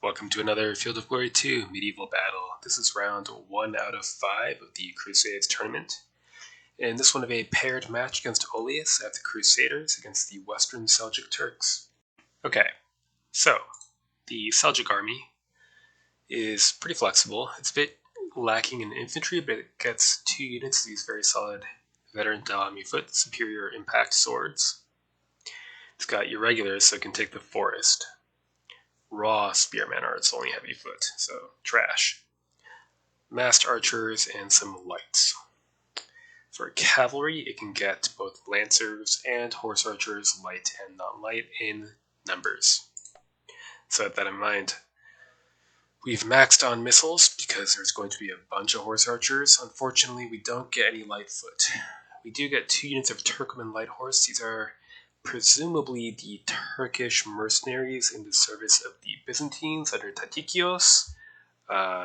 Welcome to another Field of Glory 2 medieval battle. This is round 1 out of 5 of the Crusades tournament. And this one of a paired match against Oleus at the Crusaders against the Western Seljuk Turks. Okay, so the Seljuk army is pretty flexible. It's a bit lacking in infantry, but it gets 2 units of these very solid veteran Dalami foot superior impact swords. It's got irregulars, so it can take the forest. Raw spearmen are its only heavy foot, so trash. Massed archers and some lights. For cavalry, it can get both lancers and horse archers, light and non-light, in numbers. So with that in mind, we've maxed on missiles because there's going to be a bunch of horse archers. Unfortunately, we don't get any light foot. We do get 2 units of Turkoman light horse. These are presumably the Turkish mercenaries in the service of the Byzantines under Tatikios.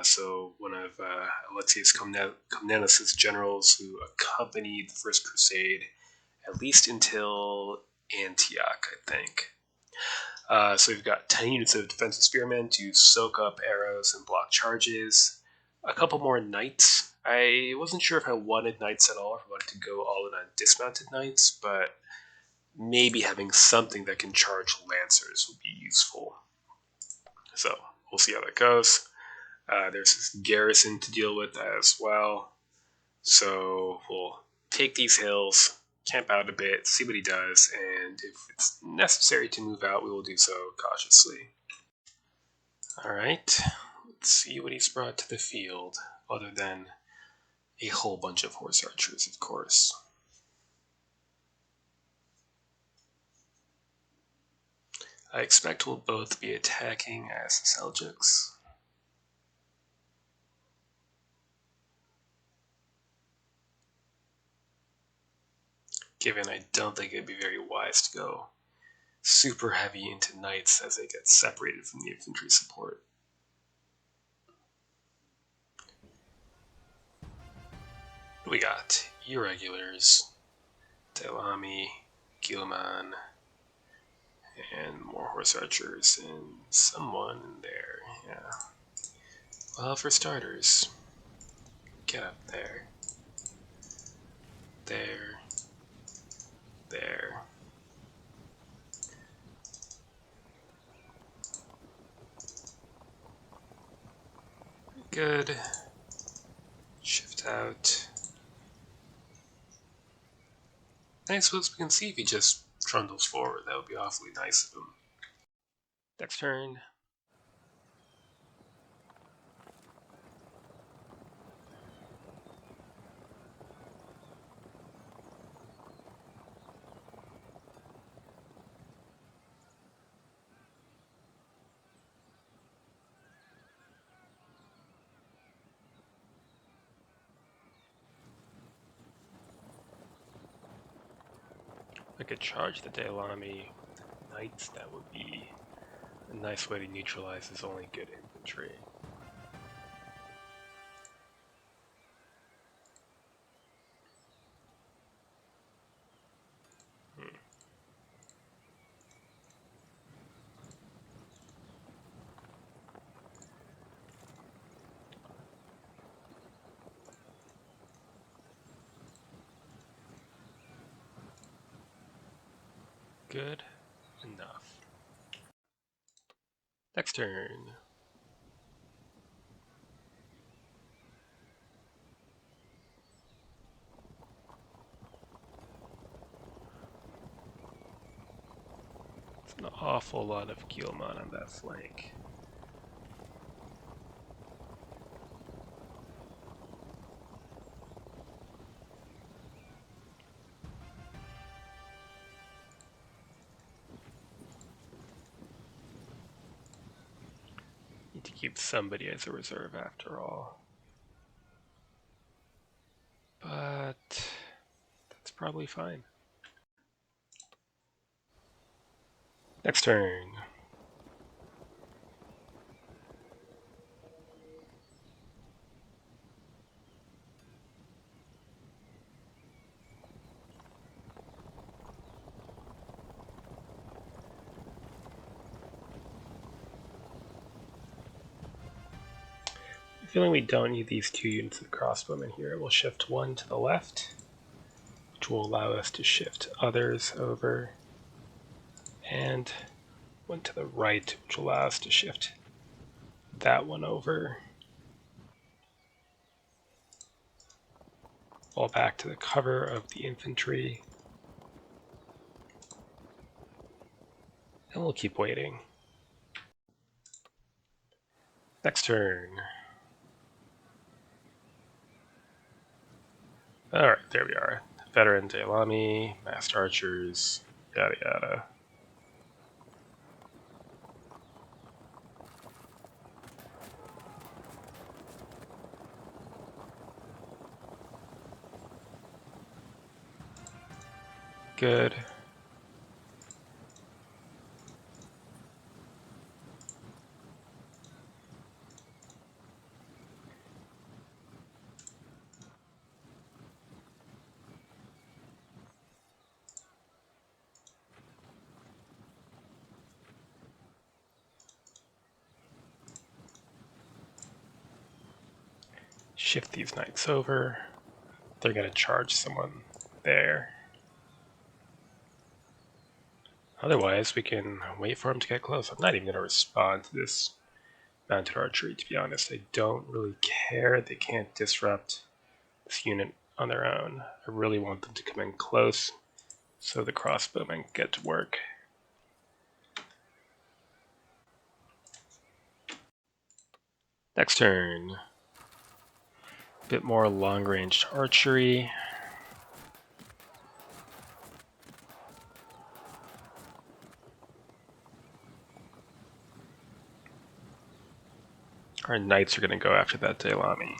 So one of Alexius Komnenos' generals who accompanied the First Crusade, at least until Antioch, I think. So we've got 10 units of defensive spearmen to soak up arrows and block charges. A couple more knights. I wasn't sure if I wanted knights at all, or if I wanted to go all in on dismounted knights, but maybe having something that can charge lancers would be useful. So we'll see how that goes. There's this garrison to deal with as well. So we'll take these hills, camp out a bit, see what he does, and if it's necessary to move out, we will do so cautiously. Alright, let's see what he's brought to the field, other than a whole bunch of horse archers, of course. I expect we'll both be attacking as Seljuks. Given I don't think it'd be very wise to go super heavy into knights as they get separated from the infantry support. We got irregulars, Delami, Gilman, and more horse archers, and someone in there, yeah. Well, for starters, get up there. There. There. Good. Shift out. I suppose we can see if he just trundles forward. That would be awfully nice of him. Next turn. I could charge the Delami with knights. That would be a nice way to neutralize his only good infantry. Good enough. Next turn. It's an awful lot of Gilman on that flank. Need to keep somebody as a reserve after all. But that's probably fine. Next turn. feeling we don't need these 2 units of crossbowmen here. We'll shift 1 to the left, which will allow us to shift others over, and 1 to the right, which will allow us to shift that one over. Fall back to the cover of the infantry, and we'll keep waiting. Next turn. Alright, there we are. Veteran Daylami, Master Archers, yada yada. Good. Shift these knights over. They're going to charge someone there. Otherwise, we can wait for them to get close. I'm not even going to respond to this mounted archery, to be honest. I don't really care. They can't disrupt this unit on their own. I really want them to come in close so the crossbowmen get to work. Next turn. A bit more long-range archery. Our knights are going to go after that Daylami.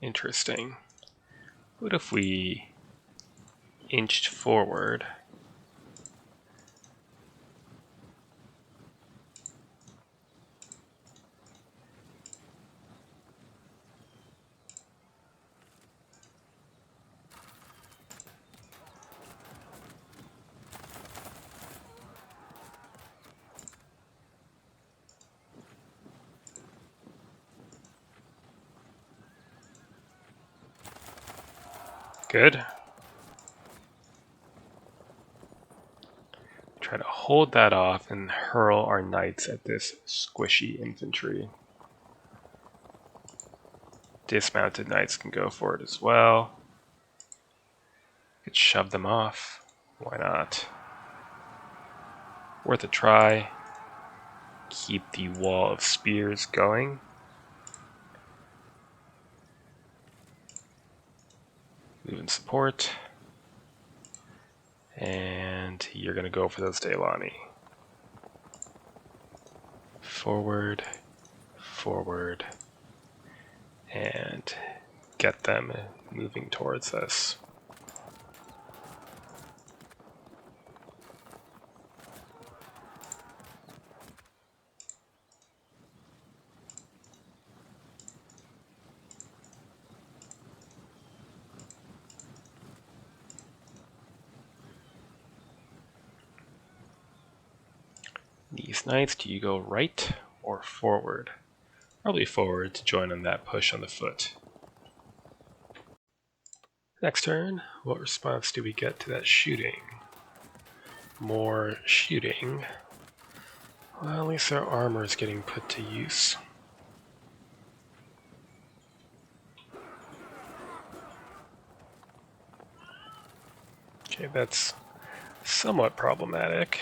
Interesting. What if we inched forward? Good. Try to hold that off and hurl our knights at this squishy infantry. Dismounted knights can go for it as well. Could shove them off. Why not? Worth a try. Keep the wall of spears going. Move in support. And you're going to go for those Daylami. Forward, forward, and get them moving towards us. These knights, do you go right or forward? Probably forward to join on that push on the foot. Next turn, what response do we get to that shooting? More shooting. Well, at least their armor is getting put to use. Okay, that's somewhat problematic.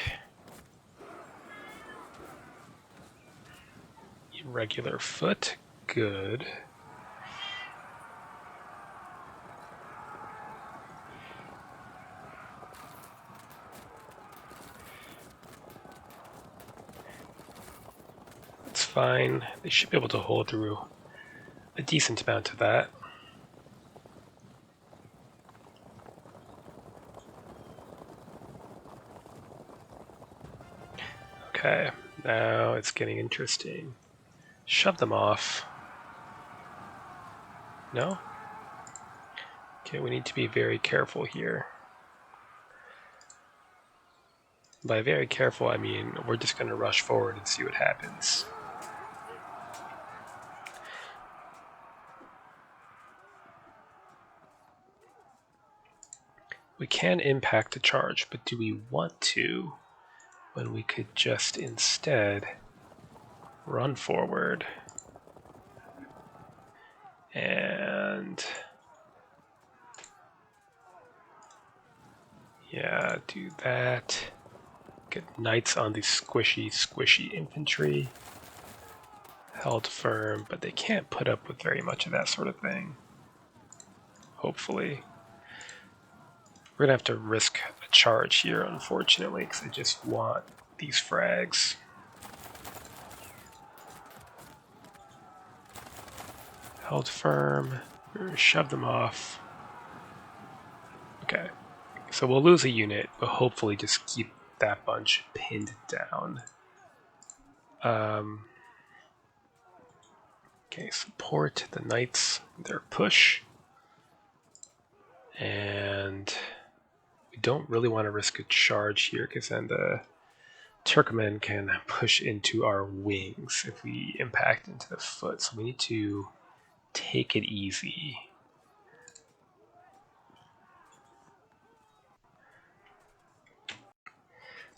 Irregular foot, good. That's fine. They should be able to hold through a decent amount of that. Okay, now it's getting interesting. Shove them off. No? Okay, we need to be very careful here. By very careful, I mean we're just going to rush forward and see what happens. We can impact a charge, but do we want to when we could just instead run forward and yeah, do that. Get knights on the squishy infantry. Held firm, but they can't put up with very much of that sort of thing. Hopefully. We're gonna have to risk a charge here, unfortunately, because I just want these frags. Held firm. Shove them off. Okay. So we'll lose a unit, but hopefully just keep that bunch pinned down. Okay, support the knights, their push. And we don't really want to risk a charge here, because then the Turkmen can push into our wings if we impact into the foot. So we need to take it easy.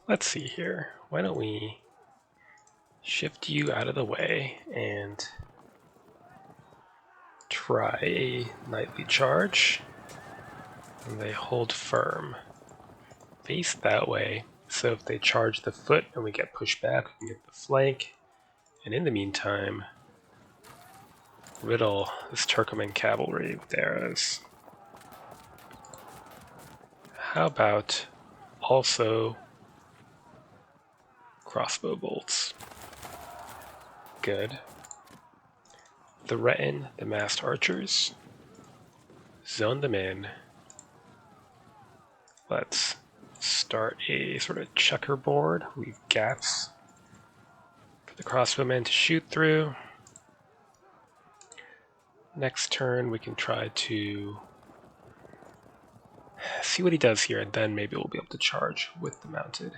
Let's see here. Why don't we shift you out of the way and try a knightly charge. And they hold firm. Face that way. So if they charge the foot and we get pushed back, we can get the flank. And in the meantime, riddle this Turkmen cavalry with arrows. How about also crossbow bolts? Good. Threaten the massed archers. Zone them in. Let's start a sort of checkerboard. Leave gaps for the crossbowmen to shoot through. Next turn we can try to see what he does here, and then maybe we'll be able to charge with the mounted.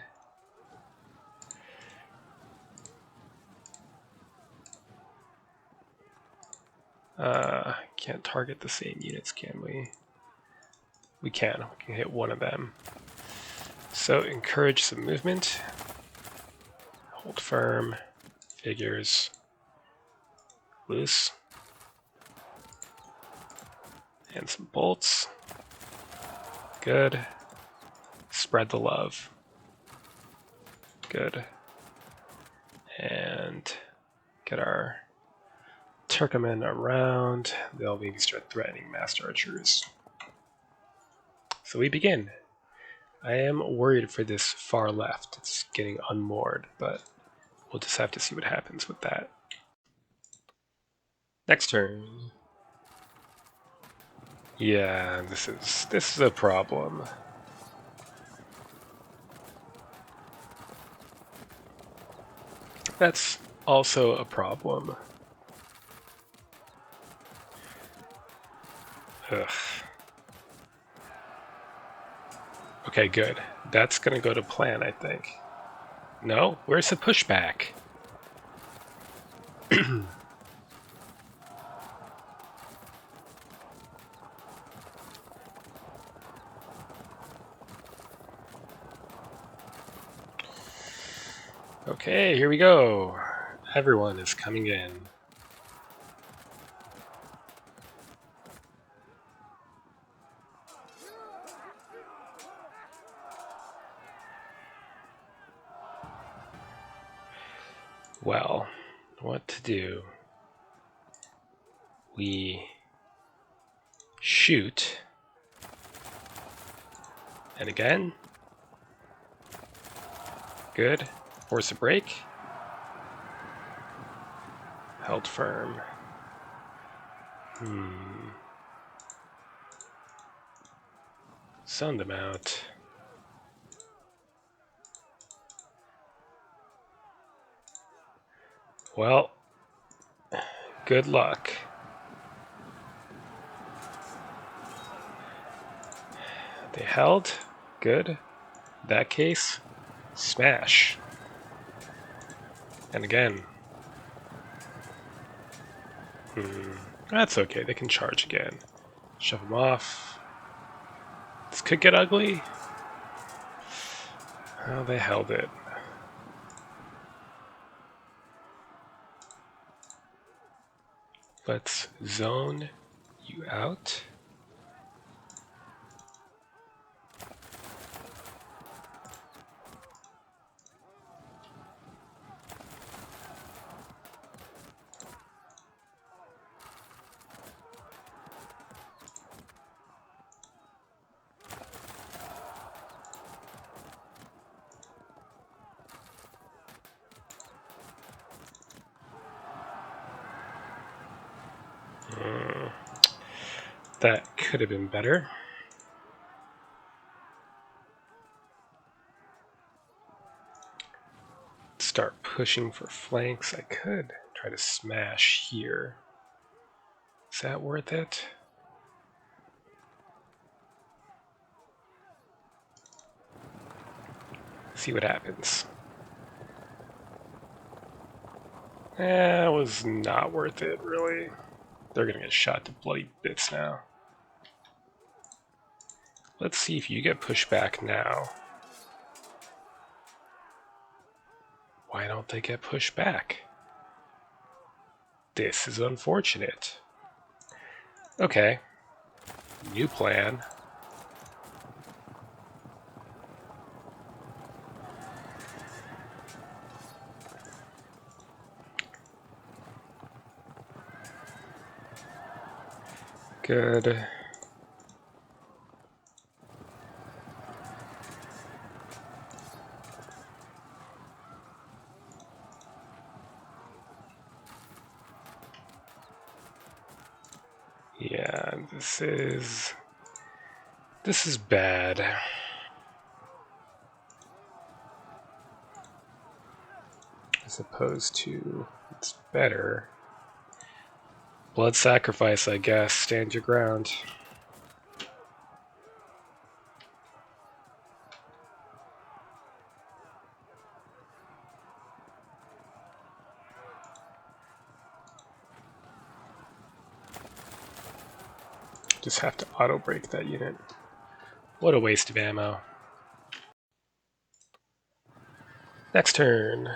Can't target the same units, can we? We can hit one of them. So encourage some movement. Hold firm. Figures. Loose. And some bolts. Good. Spread the love. Good. And get our Turkmen around. They'll maybe start threatening massed archers. So we begin. I am worried for this far left. It's getting unmoored, but we'll just have to see what happens with that. Next turn. Yeah, this is a problem. That's also a problem. Ugh. Okay, good. That's gonna go to plan, I think. No? Where's the pushback? Okay, here we go. Everyone is coming in. Well, what to do? We shoot. And again. Good. Force a break. Held firm. Send them out. Well, good luck. They held. Good. In that case, smash. And again. That's okay, they can charge again. Shove them off. This could get ugly. Oh, they held it. Let's zone you out. That could have been better. Start pushing for flanks. I could try to smash here. Is that worth it? See what happens. It was not worth it, really. They're gonna get shot to bloody bits now. Let's see if you get pushed back now. Why don't they get pushed back? This is unfortunate. Okay. New plan. Good. Yeah, this is bad. As opposed to, it's better. Blood sacrifice, I guess. Stand your ground. Just have to auto-break that unit. What a waste of ammo. Next turn.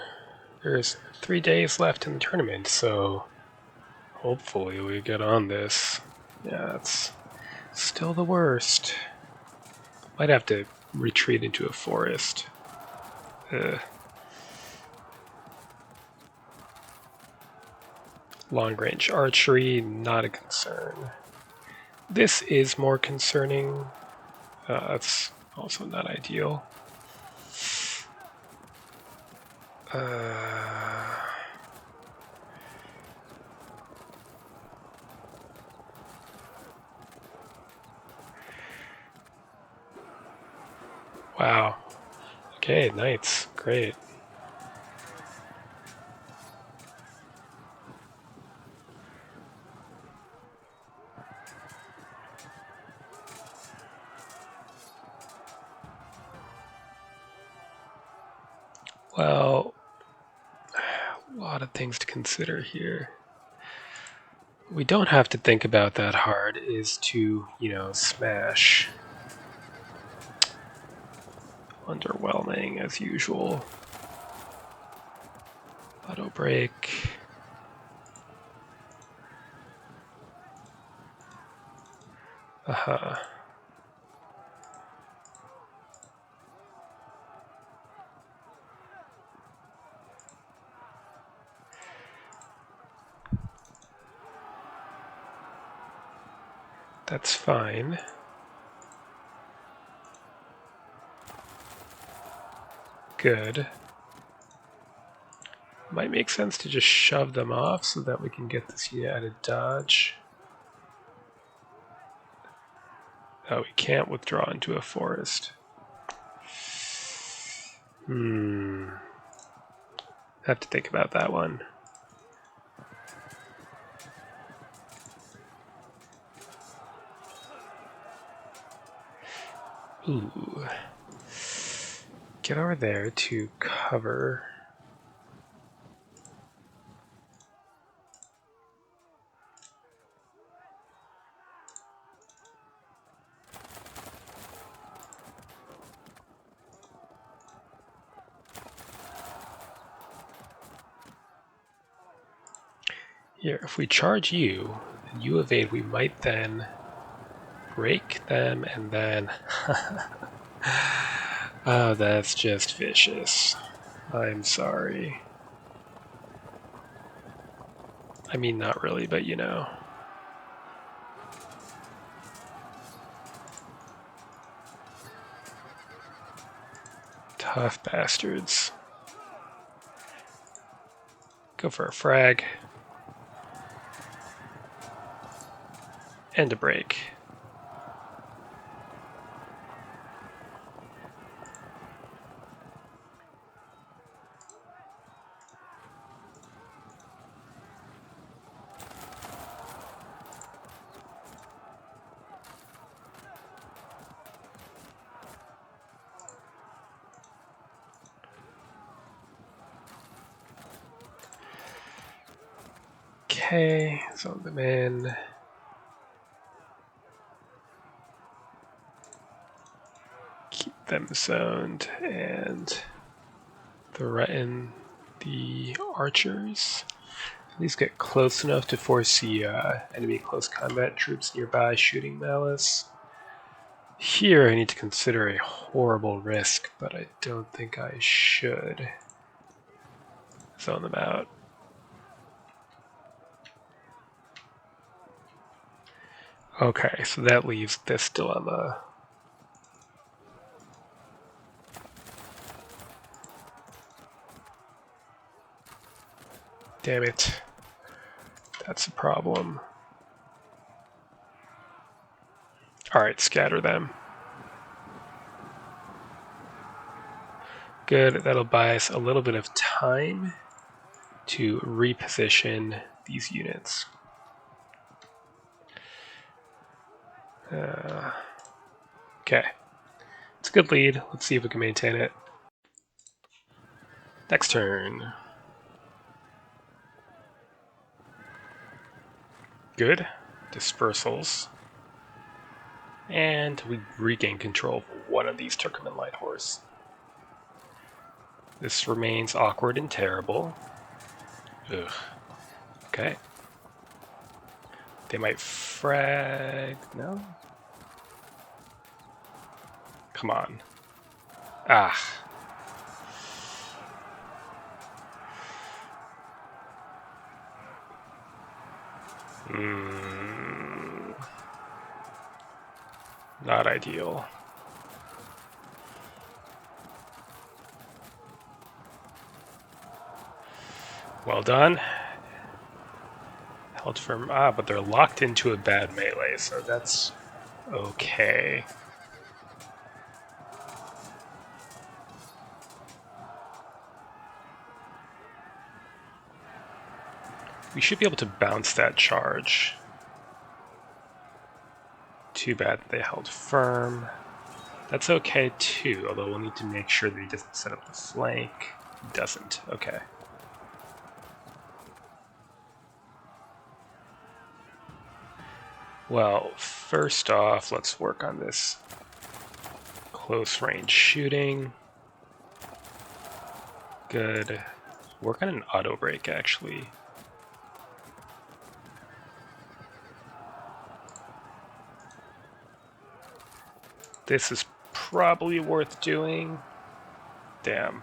There's 3 days left in the tournament, so hopefully we get on this. Yeah, it's still the worst. Might have to retreat into a forest. Long-range archery, not a concern. This is more concerning. That's also not ideal. Wow. Okay, knights. Great. Well, a lot of things to consider here. We don't have to think about that hard, is to, smash. Underwhelming as usual. Auto break. That's fine. Good. Might make sense to just shove them off so that we can get this unit out of dodge. Oh, we can't withdraw into a forest. Have to think about that one. Ooh. Get over there to cover. Here, if we charge you, and you evade, we might then break them and then... Oh, that's just vicious. I'm sorry. I mean, not really, but you know. Tough bastards. Go for a frag. And a break. Okay, zone them in. Keep them zoned and threaten the archers. At least get close enough to force the enemy close combat troops nearby shooting malice. Here I need to consider a horrible risk, but I don't think I should. Zone them out. Okay, so that leaves this dilemma. Damn it. That's a problem. Alright, scatter them. Good, that'll buy us a little bit of time to reposition these units. Okay, it's a good lead. Let's see if we can maintain it. Next turn. Good. Dispersals. And we regain control of one of these Turkoman Light Horse. This remains awkward and terrible. Ugh. Okay. They might frag... No? Come on. Ah. Not ideal. Well done. Held firm. Ah, but they're locked into a bad melee, so that's okay. We should be able to bounce that charge. Too bad that they held firm. That's okay too, although we'll need to make sure that he doesn't set up the flank. He doesn't. Okay. Well, first off, let's work on this close range shooting. Good. Work on an auto break, actually. This is probably worth doing. Damn.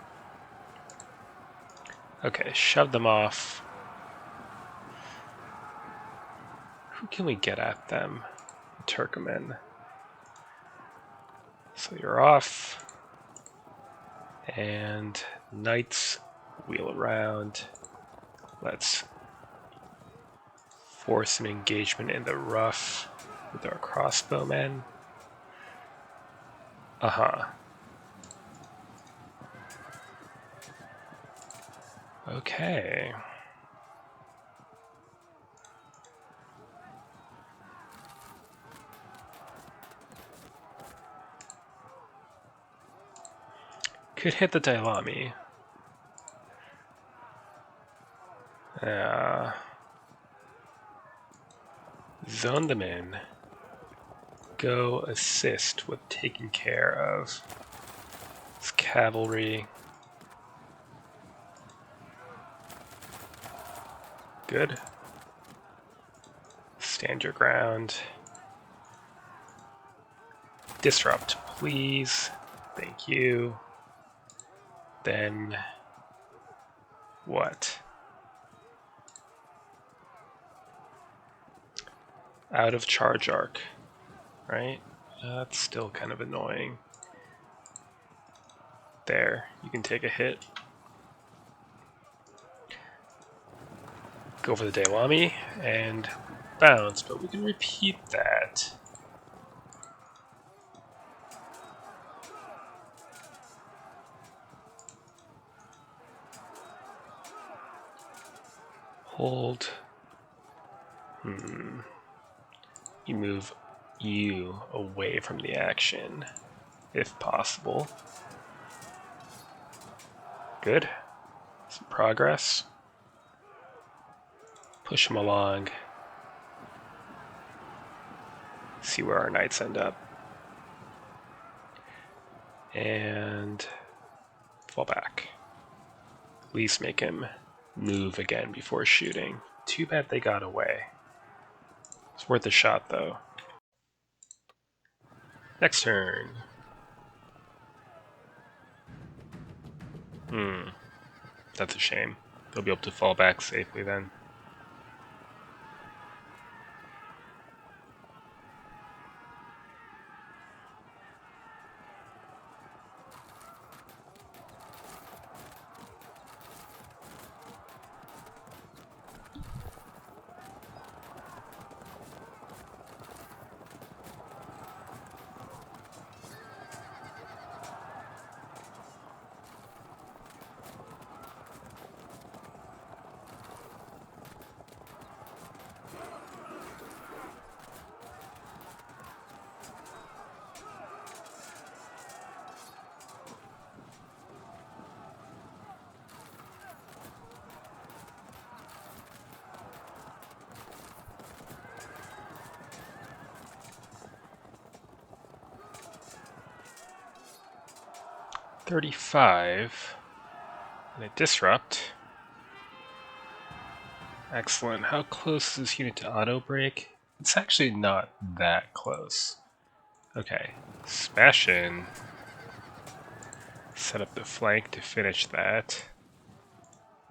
Okay, shove them off. Who can we get at them? Turkoman. So you're off. And knights wheel around. Let's force an engagement in the rough with our crossbowmen. Uh-huh. Okay. Could hit the Dailami. Zone them in. Go assist with taking care of this cavalry. Good. Stand your ground. Disrupt, please. Thank you. Then what? Out of charge arc, right? That's still kind of annoying. There, you can take a hit. Go for the Dailami and bounce, but we can repeat that. Hold. You move you away from the action, if possible. Good. Some progress. Push him along. See where our knights end up. And fall back. At least make him move again before shooting. Too bad they got away. It's worth a shot, though. Next turn. That's a shame. They'll be able to fall back safely then. $35 and a disrupt. Excellent. How close is this unit to auto break? It's actually not that close. Okay, smash in. Set up the flank to finish that.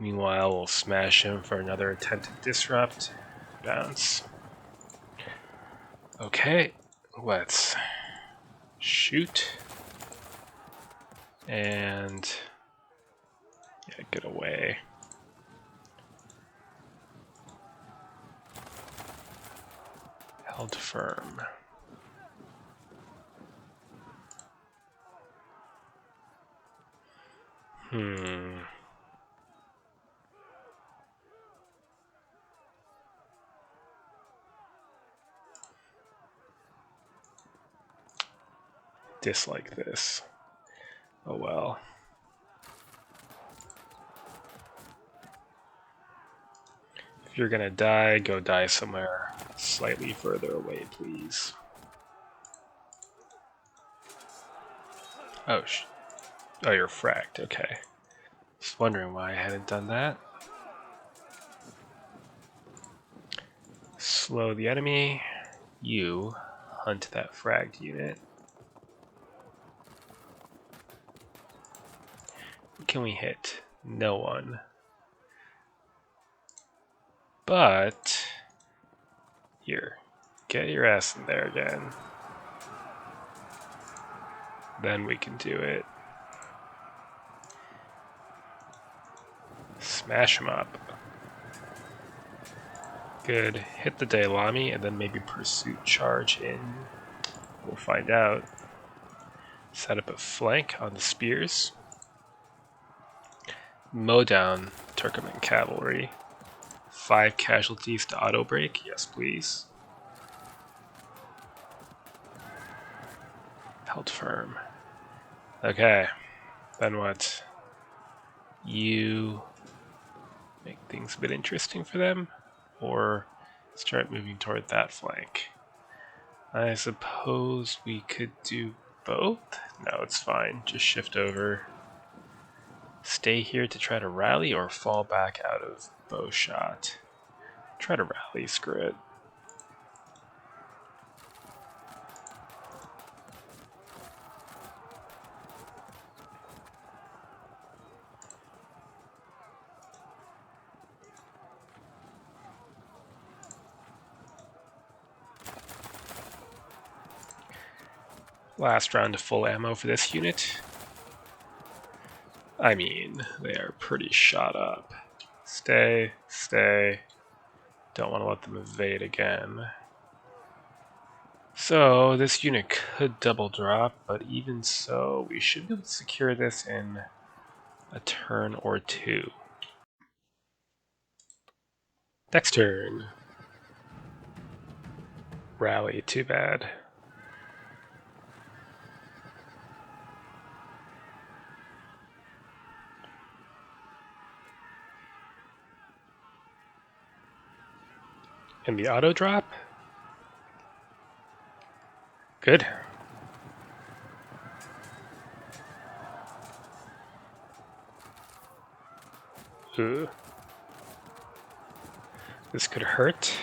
Meanwhile, we'll smash him for another attempt to disrupt. Bounce. Okay, let's shoot. And yeah, get away. Held firm. Dislike this. Oh well. If you're gonna die, go die somewhere slightly further away, please. Oh, you're fracked. Okay. Just wondering why I hadn't done that. Slow the enemy. You hunt that fragged unit. Who can we hit? No one. But here, get your ass in there again. Then we can do it. Smash him up. Good. Hit the Dailami and then maybe pursuit charge in. We'll find out. Set up a flank on the spears. Mow down Turkoman cavalry. 5 casualties to auto break. Yes, please. Held firm. Okay. Then what? You make things a bit interesting for them, or start moving toward that flank. I suppose we could do both? No, it's fine. Just shift over. Stay here to try to rally or fall back out of bow shot. Try to rally, screw it. Last round of full ammo for this unit. I mean, they are pretty shot up. Stay, stay. Don't want to let them evade again. So, this unit could double drop, but even so, we should be able to secure this in a turn or two. Next turn. Rally, too bad. And the auto drop? Good. Ooh. This could hurt.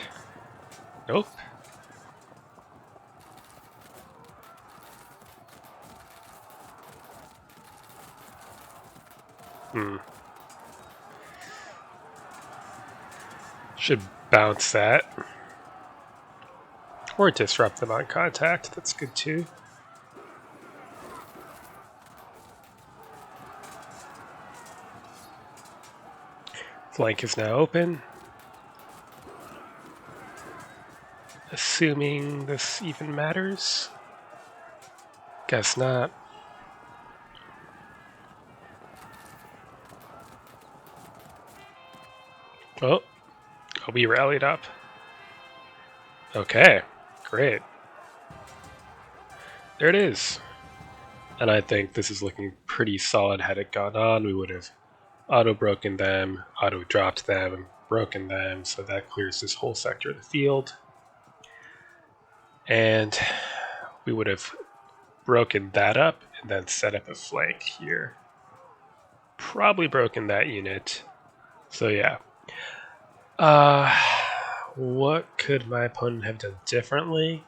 Nope. Should bounce that. Or disrupt them on contact. That's good too. Flank is now open. Assuming this even matters. Guess not. Oh, we rallied up. Okay, great. There it is. And I think this is looking pretty solid. Had it gone on, we would have auto-broken them, auto-dropped them, and broken them, so that clears this whole sector of the field. And we would have broken that up and then set up a flank here. Probably broken that unit. So yeah. What could my opponent have done differently?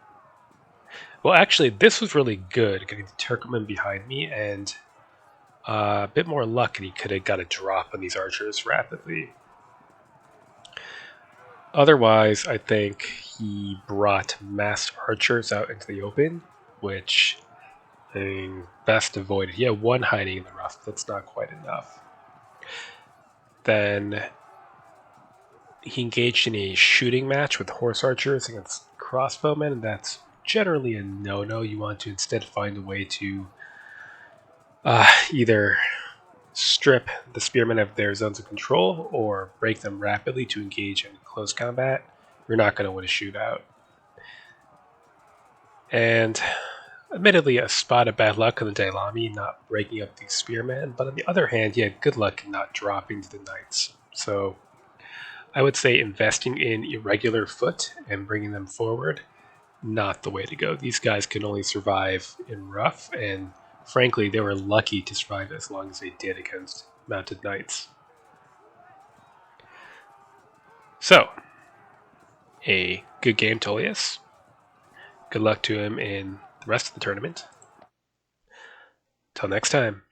Well, actually, this was really good, getting the Turkmen behind me, and a bit more luck, and he could have got a drop on these archers rapidly. Otherwise, I think he brought massed archers out into the open, which, I mean, best avoided. He had one hiding in the rough. That's not quite enough. Then he engaged in a shooting match with horse archers against crossbowmen, and that's generally a no-no. You want to instead find a way to either strip the spearmen of their zones of control or break them rapidly to engage in close combat. You're not going to win a shootout. And admittedly, a spot of bad luck on the Dailami not breaking up these spearmen, but on the other hand, he had good luck in not dropping to the knights. So I would say investing in irregular foot and bringing them forward, not the way to go. These guys can only survive in rough, and frankly, they were lucky to survive as long as they did against mounted knights. So, a good game to Tullius. Good luck to him in the rest of the tournament. Till next time.